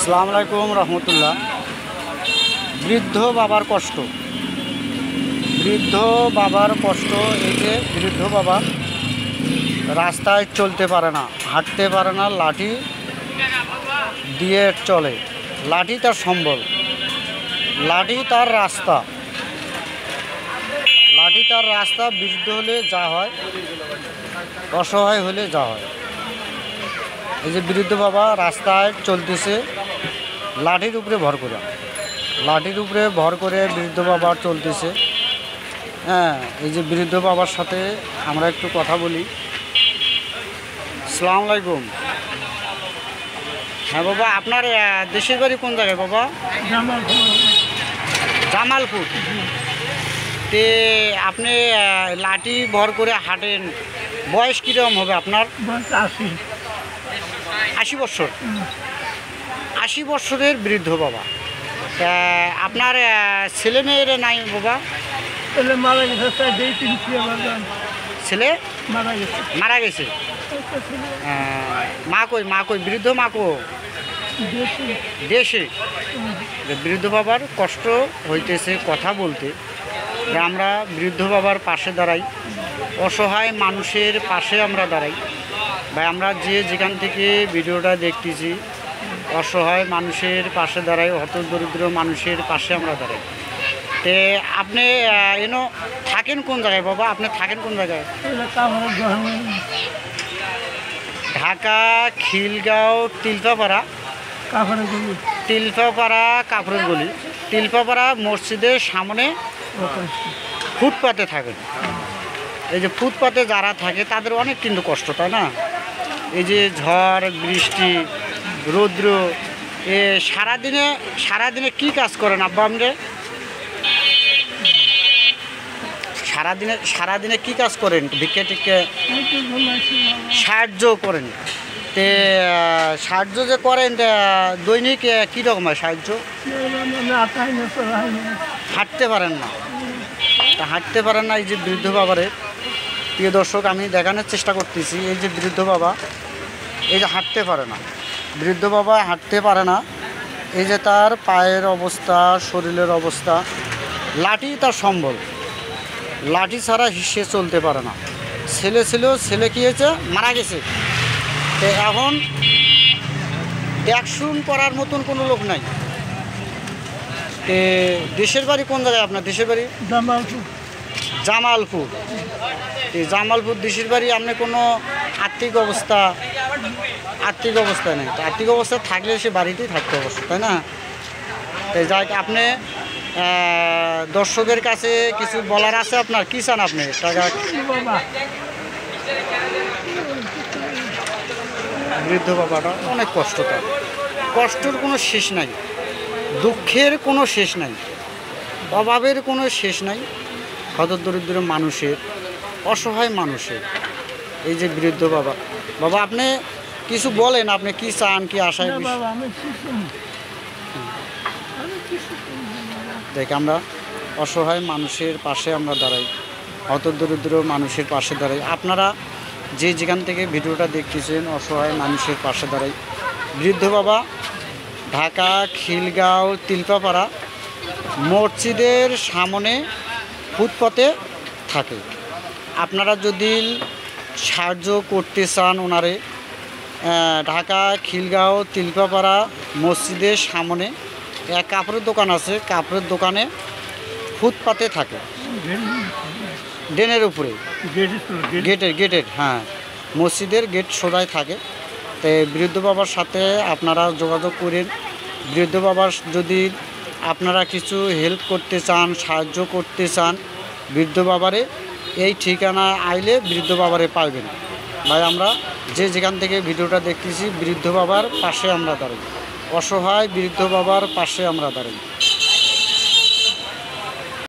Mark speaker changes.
Speaker 1: আসসালামু আলাইকুম রহমতুল্লাহ। বৃদ্ধ বাবার কষ্ট, বৃদ্ধ বাবার কষ্ট। এই যে বৃদ্ধ বাবা রাস্তায় চলতে পারে না, হাঁটতে পারে না, লাঠি দিয়ে চলে। লাঠি তার সম্বল, লাঠি তার রাস্তা, লাঠি তার রাস্তা। বৃদ্ধ হলে যা হয়, অসহায় হলে যা হয়। এই যে বৃদ্ধ বাবা রাস্তায় চলতেছে লাঠির উপরে ভর করে, লাঠির উপরে ভর করে বৃদ্ধ বাবা চলতেছে। হ্যাঁ, এই যে বৃদ্ধ বাবার সাথে আমরা একটু কথা বলি। আসসালামু আলাইকুম। হ্যাঁ বাবা, আপনার দেশের বাড়ি কোন জায়গায় বাবা? জামালপুর। তে আপনি লাঠি ভর করে হাঁটেন, বয়স কীরকম হবে আপনার? 80 বছর। 80 বছরের বৃদ্ধ বাবা। আপনার ছেলে মেয়েরা নাই বাবা? ছেলে মারা গেছে। মা কই? মা কই? বৃদ্ধ মা কো? দেশে। বৃদ্ধ বাবার কষ্ট হইতেছে কথা বলতে। আমরা বৃদ্ধ বাবার পাশে দাঁড়াই, অসহায় মানুষের পাশে আমরা দাঁড়াই। ভাই, আমরা যেখান থেকে ভিডিওটা দেখতেছি, অসহায় মানুষের পাশে দাঁড়াই, হতদরিদ্র মানুষের পাশে আমরা দাঁড়াই। তে আপনি এনো থাকেন কোন জায়গায় বাবা? আপনি থাকেন কোন জায়গায়? ঢাকা খিলগাঁও তিলফাপাড়া, তিলফাপাড়া কাপড়ের গলি, তিলফাপাড়া মসজিদের সামনে ফুটপাতে থাকেন। এই যে ফুটপাতে যারা থাকে তাদের অনেক কিন্তু কষ্ট, তাই না? এই যে ঝড় বৃষ্টি রৌদ্র, সারাদিনে কি কাজ করেন আব্বা? আপনি সারাদিনে কি কাজ করেন? ভিক্ষে টিক্ষে সাহায্য করেন। তে সাহায্য যে করেন, দৈনিক কীরকম হয় সাহায্য? হাঁটতে পারেন না, হাঁটতে পারেন না। এই যে বৃদ্ধ বাবারে, প্রিয় দর্শক, আমি দেখানোর চেষ্টা করতেছি। এই যে বৃদ্ধ বাবা, এই যে হাঁটতে পারে না, বৃদ্ধ বাবা হাঁটতে পারে না। এই যে তার পায়ের অবস্থা, শরীরের অবস্থা। লাঠি তার সম্বল, লাঠি ছাড়া সে চলতে পারে না। ছেলে ছিল, ছেলে কী হয়েছে? মারা গেছে। তো এখন দেখশুন করার মতন কোনো লোক নাই। দেশের বাড়ি কোন জায়গায় আপনার? দেশের বাড়ি জামালপুর। জামালপুর। এই জামালপুর দেশের বাড়ি। আপনি কোনো আর্থিক অবস্থা নেই। আর্থিক অবস্থা থাকলে সে বাড়িতেই থাকতে অবস্থা, তাই না? তাই যাই, আপনি দর্শকের কাছে কিছু বলার আছে আপনার? কী চান আপনি? টাকা বৃদ্ধ বাবাটা অনেক কষ্ট, তার কষ্টের কোনো শেষ নাই, দুঃখের কোনো শেষ নাই, অভাবের কোনো শেষ নাই। হতদরিদ্র মানুষের, অসহায় মানুষের। এই যে বৃদ্ধ বাবা। বাবা, আপনি কিছু বলেন, আপনি কি চান, কি আশায়? দেখ, আমরা অসহায় মানুষের পাশে আমরা দাঁড়াই, হতদরিদ্র মানুষের পাশে দাঁড়াই। আপনারা যেখান থেকে ভিডিওটা দেখতেছেন, অসহায় মানুষের পাশে দাঁড়াই। বৃদ্ধ বাবা ঢাকা খিলগাঁও তিলফাপাড়া মসজিদের সামনে ফুটপাতে থাকে। আপনারা যদি সাহায্য করতে চান ওনারে, ঢাকা খিলগাঁও তিলফাপাড়া মসজিদের সামনে এক কাপড়ের দোকান আছে, কাপড়ের দোকানে ফুটপাতে থাকে, ড্রেনের উপরে, গেটের হ্যাঁ, মসজিদের গেট সোজাই থাকে। তো বৃদ্ধ বাবার সাথে আপনারা যোগাযোগ করেন। বৃদ্ধ বাবার যদি আপনারা কিছু হেল্প করতে চান, সাহায্য করতে চান, বৃদ্ধ বাবারে এই ঠিকানা আইলে বৃদ্ধ বাবারে পাইবেন। ভাই, আমরা যেখান থেকে ভিডিওটা দেখতেছি, বৃদ্ধ বাবার পাশে আমরা দাঁড়াই, অসহায় বৃদ্ধ বাবার পাশে আমরা দাঁড়াই।